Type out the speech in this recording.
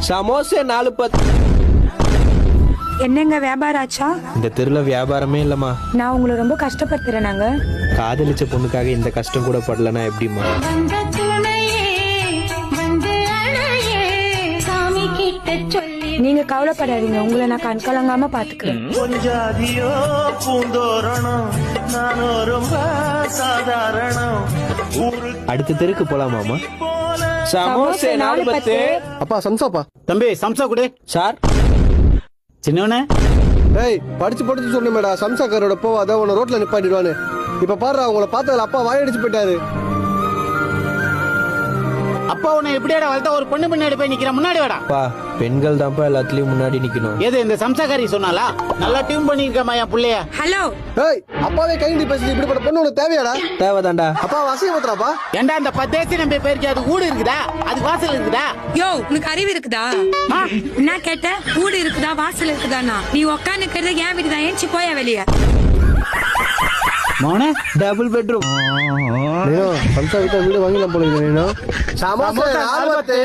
சமோசா 4-10. என்னங்க வியாபாரம் ஆச்சா? இந்த தெருல வியாபாரமே இல்லம்மா. நான் உங்களை ரொம்ப கஷ்டப்படுத்துறேன். நாங்க காதலிச்ச பொண்ணுக்காக இந்த கஷ்டம் கூட படலனா எப்படிமா? நீங்க கவலைப்படாதீங்க, உங்களை நான் கண் கலங்காம பாத்துக்கிறேன். அடுத்த தெருக்கு போலாமாமா? சமோசா 4-10. அப்பா சம்சாப்பா. தம்பி சம்சா கொடு சார். சின்னவனே. ஏய் படிச்சு சொன்னமேடா, சம்சாக்காரோட போவாத உன்னை ரோட்ல நிப்பாட்டிடுவான்னு. இப்ப பாரு அவங்கள பார்த்ததுல அப்பா வாயடிச்சு போயிட்டாரு. அப்பா உன்னை எப்படியாடா வளர்த்தா ஒரு பொண்ணு பின்னாடி போய் நிக்கிற, முன்னாடி வாடா. பா பெண்கள் தான்ப்பா எல்லாத்துலயும் முன்னாடி நிக்கணும். ஏது இந்த சம்சாக்காரி சொன்னாலா? நல்லா டியூன் பண்ணிருக்கமா என் புள்ளைய. ஹலோ. ஏய் அப்பாவே கைண்டி பேசி இப்படிப்பட்ட பொண்ணு உனக்கு தேவையாடா? தேவைதான்டா. அப்பா அசிங்கப்படுறாப்பா. ஏண்டா அந்த 10 தேசி நம்ம போயிருக்கே, அது ஊடு இருக்குதா? அது வாசல் இருக்குதா? யோ உனக்கு அறிவு இருக்குதா? என்ன கேட்ட? வீடு இருக்குதா வாசல் இருக்குதானா? நீ உட்காந்துக்கிறது என் வீடு தான். ஏஞ்சி போய வெளியே. மோனே டபுள் பெட்ரூம். சம்சா விட்டா வீடு வாங்கிலாம் போல. சமோசா 4-10.